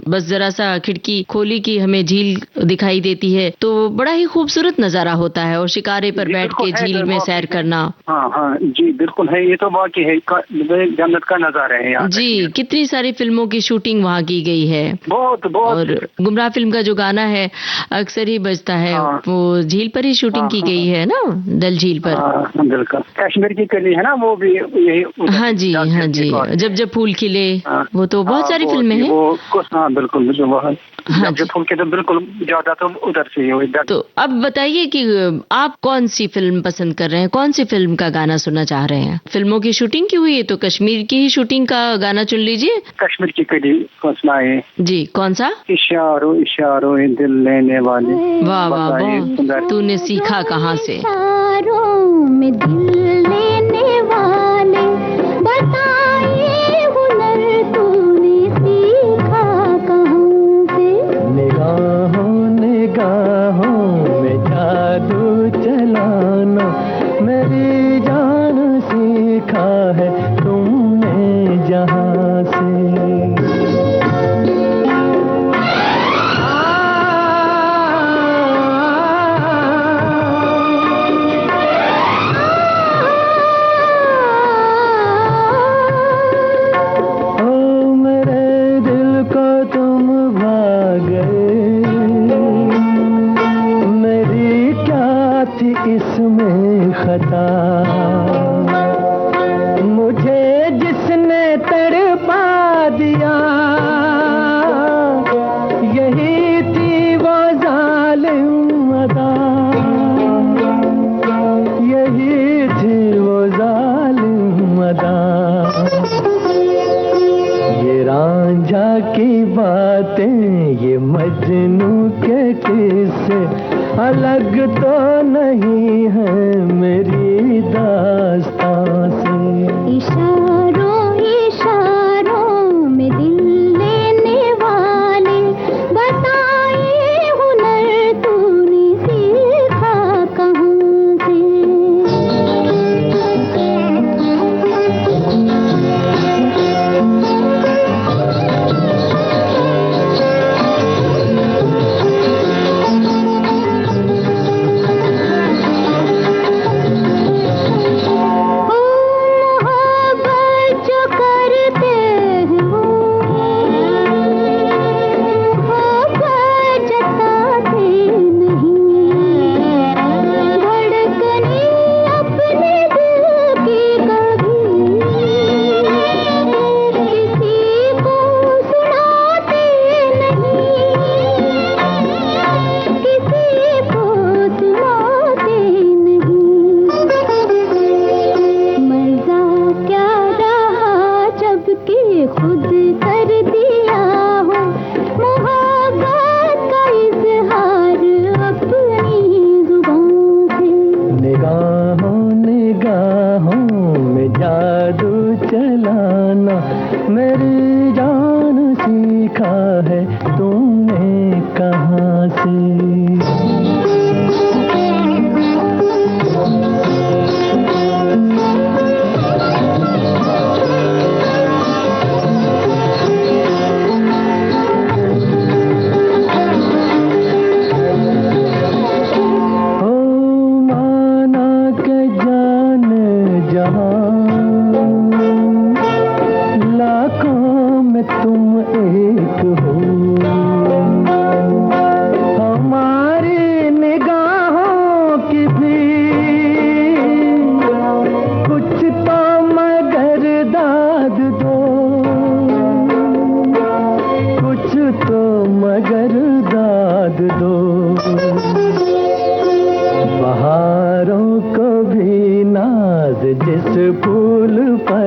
Speaker 2: बस जरा सा खिड़की खोली कि हमें झील दिखाई देती है, तो बड़ा ही खूबसूरत नजारा होता है। और शिकारे पर बैठ के झील में सैर करना।
Speaker 9: हाँ हाँ जी बिल्कुल है, ये तो बाकी है, जन्नत का नजारा है यहाँ
Speaker 2: जी। कितनी सारी फिल्मों की शूटिंग वहाँ की गई है।
Speaker 9: बहुत।
Speaker 2: और गुमराह फिल्म का जो गाना है अक्सर ही बजता है। हाँ। वो झील पर ही शूटिंग की गई है ना, डल झील पर।
Speaker 9: बिल्कुल, कश्मीर की कली है ना, वो भी यही।
Speaker 2: हाँ जी हाँ जी, जब जब फूल खिले, वो तो बहुत सारी फिल्में हैं।
Speaker 9: हाँ बिल्कुल, हाँ, जब फूल के तो बिल्कुल ज्यादा तो उधर से ही।
Speaker 2: तो अब बताइए कि आप कौन सी फिल्म पसंद कर रहे हैं, कौन सी फिल्म का गाना सुनना चाह रहे हैं? फिल्मों की शूटिंग की हुई है तो कश्मीर की ही शूटिंग का गाना चुन लीजिए।
Speaker 9: कश्मीर की कली कौन सुनाए जी?
Speaker 2: कौन सा?
Speaker 9: इशारों इशारों दिल लेने वाले।
Speaker 2: वाह वाह वाह, तूने सीखा कहाँ से?
Speaker 5: इशारों में दिल लेने वाले, बताइए हुनर तूने सीखा कहाँ से?
Speaker 4: निगाहों निगाहों में जादू चलाना मेरी जान सीखा है तुमने जहाँ से। इसमें खता मुझे जिसने तड़पा दिया, यही थी वो जालिम अदा, यही थी वो जालिम अदा। ये रांझा की बातें, ये मजनू के किस्से अलग तो नहीं है मेरी दास्तां से।
Speaker 5: इशारों इशारों में दिल लेने वाले, बताइए हुनर तूने सीखा कहाँ से?
Speaker 4: लाखों में तुम एक हो, हमारे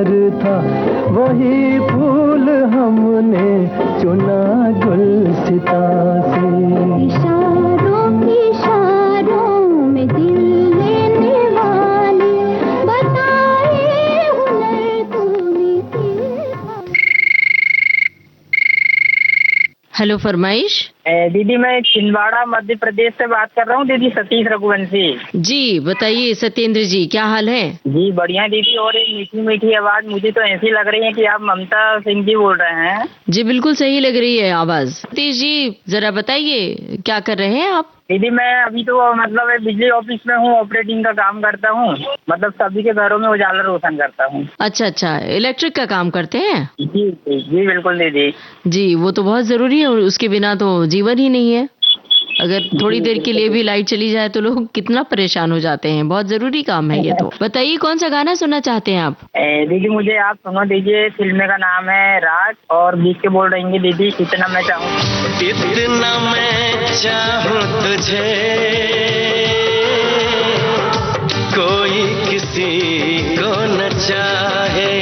Speaker 4: प्यार था, वही फूल हमने चुना गुलसिता से।
Speaker 5: इशारों में दिल लेने वाले बताए हुनर तूने किया।
Speaker 2: हेलो फरमाइश।
Speaker 7: दीदी मैं छिंदवाड़ा मध्य प्रदेश से बात कर रहा हूँ दीदी, सतीश रघुवंशी।
Speaker 2: जी बताइए सत्येंद्र जी, क्या हाल है?
Speaker 7: जी बढ़िया दीदी, और एक मीठी मीठी आवाज मुझे तो ऐसी लग रही है कि आप ममता सिंह जी बोल रहे हैं।
Speaker 2: जी बिल्कुल सही लग रही है आवाज। सतीश जी जरा बताइए क्या कर रहे हैं आप?
Speaker 7: दीदी मैं अभी तो मतलब बिजली ऑफिस में हूँ, ऑपरेटिंग का काम करता हूँ, मतलब सभी के घरों में उजाला रोशन करता हूँ।
Speaker 2: अच्छा अच्छा, इलेक्ट्रिक का काम करते हैं?
Speaker 7: जी जी बिल्कुल दीदी।
Speaker 2: जी वो तो बहुत जरूरी है, और उसके बिना तो जीवन ही नहीं है। अगर थोड़ी देर के लिए भी लाइट चली जाए तो लोग कितना परेशान हो जाते हैं। बहुत जरूरी काम है ये तो। बताइए कौन सा गाना सुनना चाहते हैं आप?
Speaker 7: दीदी मुझे आप सुनो दीजिए, फिल्म का नाम है राज, और बीच के बोल रहेंगे दीदी इतना मैं चाहूँ।
Speaker 8: इतना मैं चाहूँ तुझे, कोई किसी को न चाहे।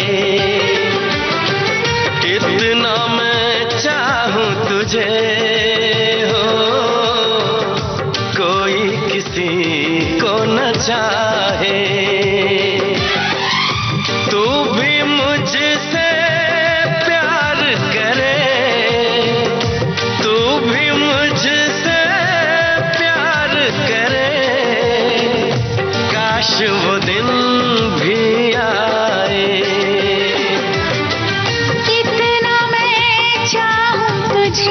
Speaker 8: इतना मैं चाहूँ तुझे, कोई किसी को न चाहे। तू भी मुझसे प्यार करे, तू भी मुझसे प्यार करे, काश वो दिन भी आए।
Speaker 5: इतना मैं चाहूँ तुझे,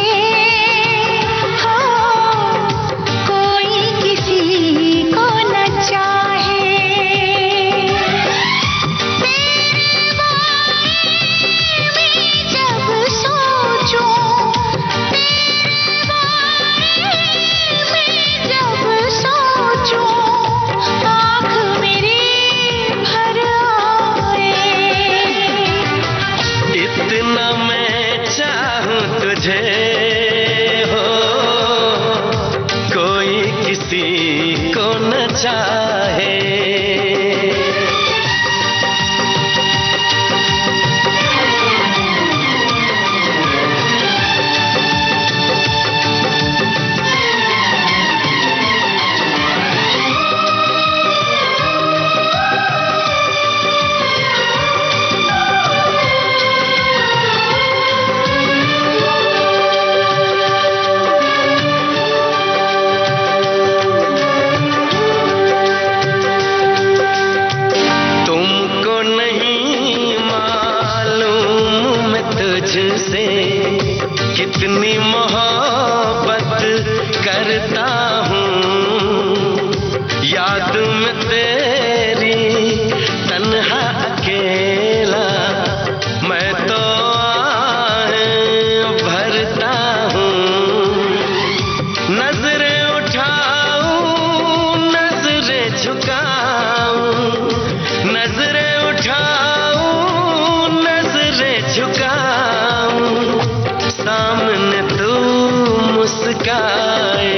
Speaker 8: कितनी मोहब्बत करता हूँ, याद में तेरी तन्हा अकेला मैं तो आहें भरता हूँ। नजरें उठाऊं नजरें झुकाऊं, नजरें उठाऊं नजरें झुकाऊं, सामने तू मुस्काए।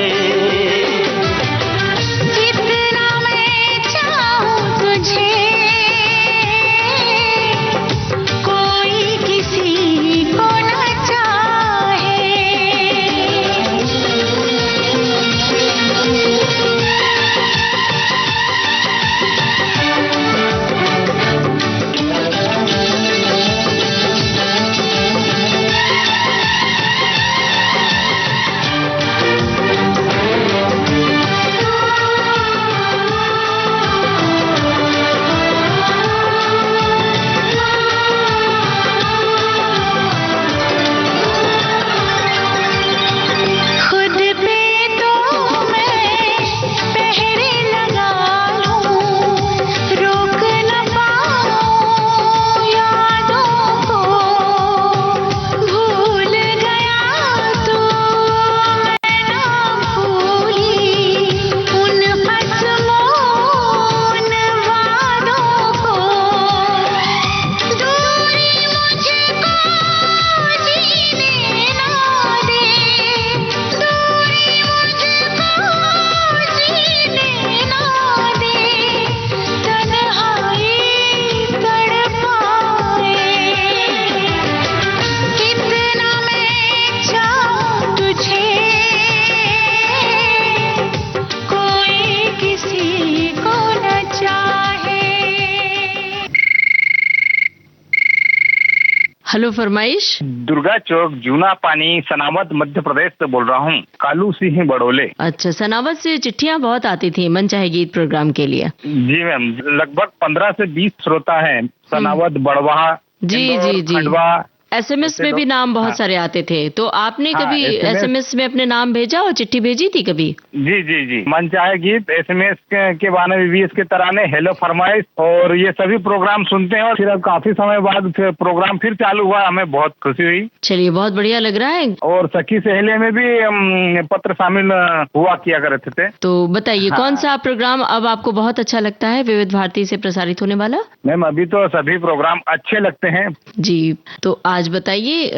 Speaker 2: हेलो फरमाइश।
Speaker 12: दुर्गा चौक, जूना पानी, सनावद, मध्य प्रदेश से बोल रहा हूँ। कालू सिंह बड़ोले।
Speaker 2: अच्छा, सनावद से चिट्ठियाँ बहुत आती थी मन चाहे गीत प्रोग्राम के लिए।
Speaker 12: जी मैम, लगभग 15 से 20 श्रोता हैं। सनावद, बड़वा,
Speaker 2: जी, खंडवा। SMS में भी नाम बहुत सारे आते थे, तो आपने कभी SMS में अपने नाम भेजा और चिट्ठी भेजी थी कभी?
Speaker 12: जी, मन चाहे गीत, SMS के बाने में भी इसके तराने, हेलो फरमाइश और ये सभी प्रोग्राम सुनते हैं। और फिर अब काफी समय बाद फिर प्रोग्राम फिर चालू हुआ, हमें बहुत खुशी हुई।
Speaker 2: चलिए, बहुत बढ़िया लग रहा है।
Speaker 12: और सखी सहेली में भी पत्र शामिल हुआ किया करते थे।
Speaker 2: तो बताइए, कौन सा प्रोग्राम अब आपको बहुत अच्छा लगता है विविध भारती से प्रसारित होने वाला?
Speaker 12: मैम, अभी तो सभी प्रोग्राम अच्छे लगते हैं
Speaker 2: जी। तो आज बताइए,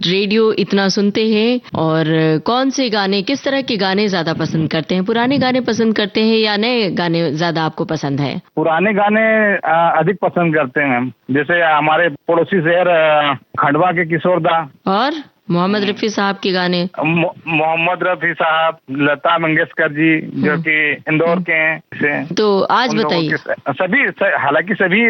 Speaker 2: रेडियो इतना सुनते हैं और कौन से गाने, किस तरह के गाने ज्यादा पसंद करते हैं? पुराने गाने पसंद करते हैं या नए गाने ज्यादा आपको पसंद है?
Speaker 12: पुराने गाने अधिक पसंद करते हैं मैम। जैसे हमारे पड़ोसी शहर खंडवा के किशोर दा और
Speaker 2: मोहम्मद रफी साहब के गाने।
Speaker 12: मोहम्मद रफी साहब, लता मंगेशकर जी जो कि इंदौर के हैं।
Speaker 2: तो आज बताइए,
Speaker 12: सभी, हालांकि सभी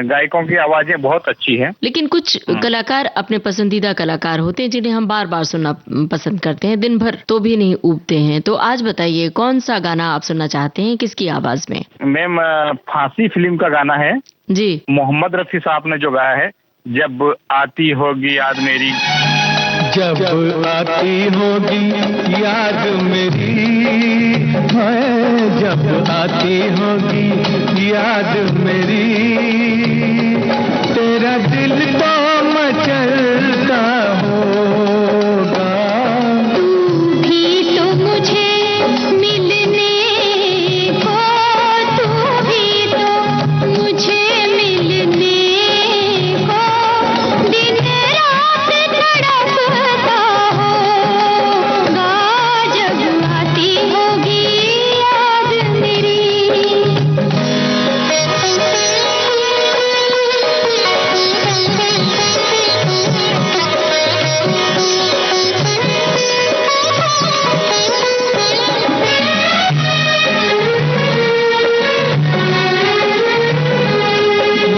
Speaker 12: गायकों की आवाजें बहुत अच्छी हैं,
Speaker 2: लेकिन कुछ कलाकार अपने पसंदीदा कलाकार होते हैं जिन्हें हम बार बार सुनना पसंद करते हैं, दिन भर तो भी नहीं ऊबते हैं। तो आज बताइए, कौन सा गाना आप सुनना चाहते हैं, किसकी आवाज में?
Speaker 12: मैम, फांसी फिल्म का गाना है
Speaker 2: जी,
Speaker 12: मोहम्मद रफी साहब ने जो गाया है, जब आती होगी याद मेरी।
Speaker 4: जब आती होगी याद मेरी, जब आती होगी याद मेरी, तेरा दिल तो मचलता होगा।
Speaker 5: तू भी तो मुझे मिलने को, तू भी तो मुझे मिलने को, दिन रात तड़पता होगा, जब आती होगी याद मेरी।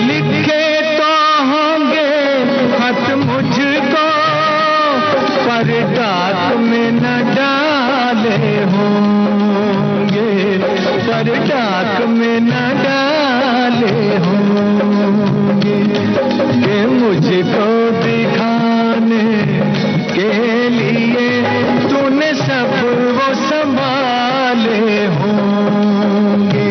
Speaker 4: लिखे तो होंगे खत मुझको, पर डाक में न डाले होंगे, पर डाक में न डाले होंगे, कि मुझको दिखाने के लिए तूने सब वो संभाले होंगे।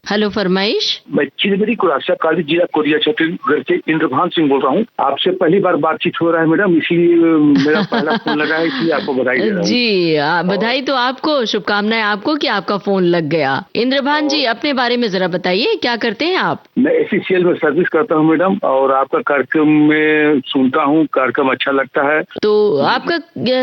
Speaker 2: हेलो फरमाइश।
Speaker 13: मैं चिरमिरी कुरासा काली जिला कोरिया छत्तीसगढ़ से इंद्रभान सिंह बोल रहा हूँ। आपसे पहली बार बातचीत हो रहा है मैडम, इसीलिए मेरा पहला फोन लगा है, इसलिए आपको बधाई दे रहा हूँ।
Speaker 2: जी, बधाई तो आपको, शुभकामनाएं आपको कि आपका फोन लग गया। इंद्रभान जी, अपने बारे में जरा बताइए, क्या करते हैं आप?
Speaker 13: मैं ACCL में सर्विस करता हूँ मैडम, और आपका कार्यक्रम में सुनता हूँ, कार्यक्रम अच्छा लगता है।
Speaker 2: तो आपका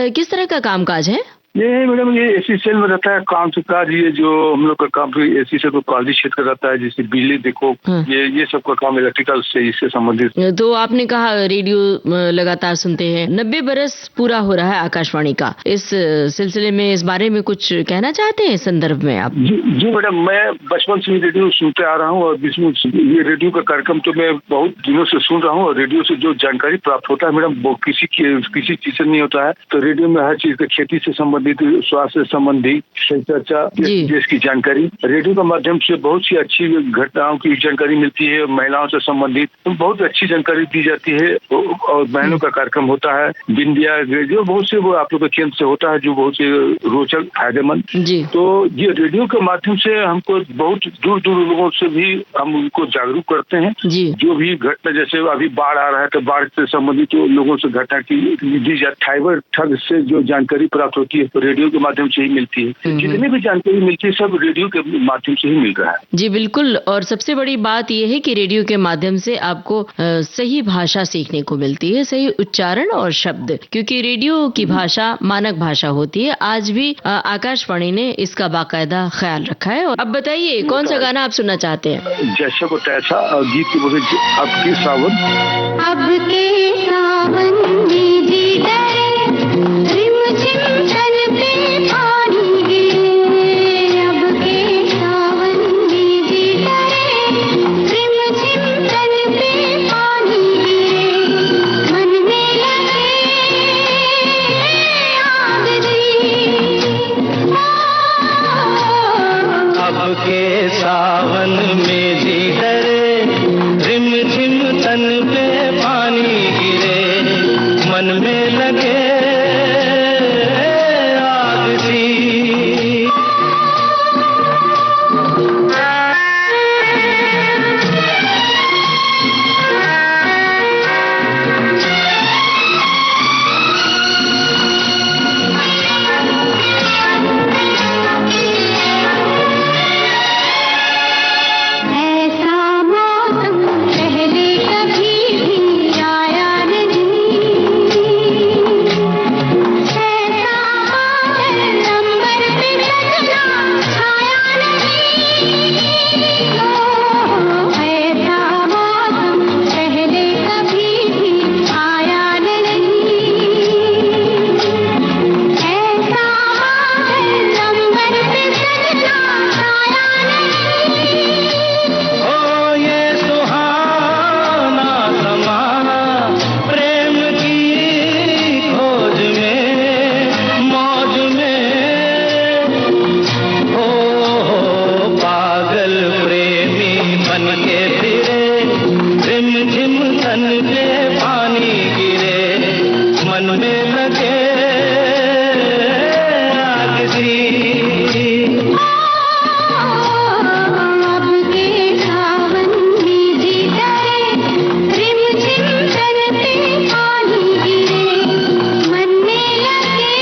Speaker 2: किस तरह का कामकाज है?
Speaker 13: ये मैडम ये एसी सेल में रहता है काम से काज, ये जो हम लोग का काम एसी से तो क्वालिटी क्षेत्र रहता है, जैसे बिजली देखो ये सब का काम इलेक्ट्रिकल से इससे संबंधित।
Speaker 2: तो आपने कहा रेडियो लगातार सुनते हैं, 90 बरस पूरा हो रहा है आकाशवाणी का, इस सिलसिले में इस बारे में कुछ कहना चाहते हैं इस संदर्भ में आप?
Speaker 13: जी मैडम, मैं बचपन से रेडियो सुनते आ रहा हूँ और ये रेडियो का कार्यक्रम तो मैं बहुत दिनों से सुन रहा हूँ और रेडियो से जो जानकारी प्राप्त होता है मैडम वो किसी चीज से नहीं होता है। तो रेडियो में हर चीज का खेती से संबंधित, स्वास्थ्य से संबंधित, चर्चा, देश की जानकारी रेडियो के माध्यम से बहुत सी अच्छी घटनाओं की जानकारी मिलती है, महिलाओं से संबंधित बहुत अच्छी जानकारी दी जाती है और बहनों का कार्यक्रम होता है, बिंदिया रेडियो बहुत से वो आप लोग के केंद्र से होता है जो बहुत से रोचक फायदेमंद। तो ये रेडियो के माध्यम से हमको बहुत दूर दूर लोगों से भी हम उनको जागरूक करते हैं। जो भी घटना, जैसे अभी बाढ़ आ रहा है तो बाढ़ से संबंधित लोगों से घटना की दी जाती, साइबर ठग से जो जानकारी प्राप्त होती है तो रेडियो के माध्यम से ही मिलती है। जितनी भी जानकारी मिलती है सब रेडियो के माध्यम से ही मिल रहा है।
Speaker 2: जी बिल्कुल, और सबसे बड़ी बात यह है कि रेडियो के माध्यम से आपको सही भाषा सीखने को मिलती है, सही उच्चारण और शब्द, क्योंकि रेडियो की भाषा मानक भाषा होती है। आज भी आकाशवाणी ने इसका बाकायदा ख्याल रखा है। और अब बताइए कौन सा गाना आप सुनना चाहते हैं?
Speaker 13: जैसा को तैसा गीत की बोले अब के सावन,
Speaker 5: अब के सावन में जी डरे, रिमझिम तन पे पानी गिरे। अब के सावन में जी डरे, रिमझिम तन पे पानी गिरे। मन में लगे आग दी,
Speaker 8: अब के सावन में जी डरे, रिमझिम तन पे पानी गिरे। मन में लगे आग सी।
Speaker 5: ऐसा मौसम पहले कभी भी आया नहीं, ऐसा बादल अंबर पे सजना छाया नहीं। ऐसा मौसम पहले कभी भी आया नहीं, ऐसा बादल अंबर पे सजना छाया नहीं।
Speaker 8: ओ ये सुहाना समा प्रेम की खोज में, मौज में। हो पागल प्रेमी बन के फिरे, रिमझिम तन पे पानी गिरे। मन में लगे आग सी।
Speaker 5: अब के सावन में जी डरे, रिमझिम तन पे पानी गिरे। मन में लगे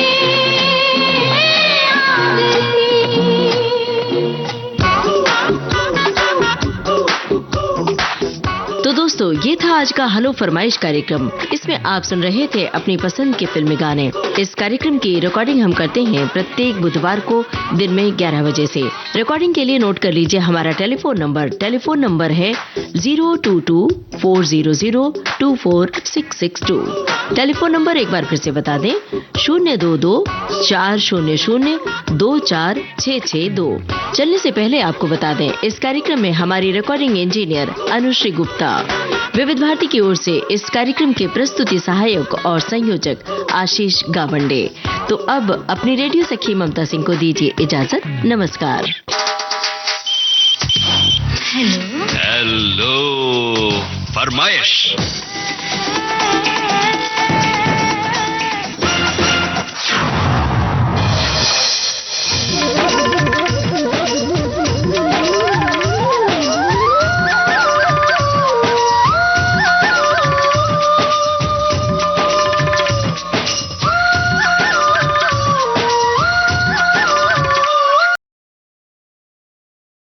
Speaker 2: तो दोस्तों ये था आज का हेलो फरमाइश कार्यक्रम। इसमें आप सुन रहे थे अपनी पसंद के फिल्मी गाने। इस कार्यक्रम की रिकॉर्डिंग हम करते हैं प्रत्येक बुधवार को दिन में 11 बजे से। रिकॉर्डिंग के लिए नोट कर लीजिए हमारा टेलीफोन नंबर है 022-400-24662। टेलीफोन नंबर एक बार फिर से बता दें, 022-400-24662। चलने से पहले आपको बता दें इस कार्यक्रम में हमारी रिकॉर्डिंग इंजीनियर अनुश्री गुप्ता। विविध भारती की ओर से इस कार्यक्रम के प्रस्तुति सहायक और संयोजक आशीष गावंडे। तो अब अपनी रेडियो सखी ममता सिंह को दीजिए इजाजत। नमस्कार।
Speaker 1: हेलो फरमाइश।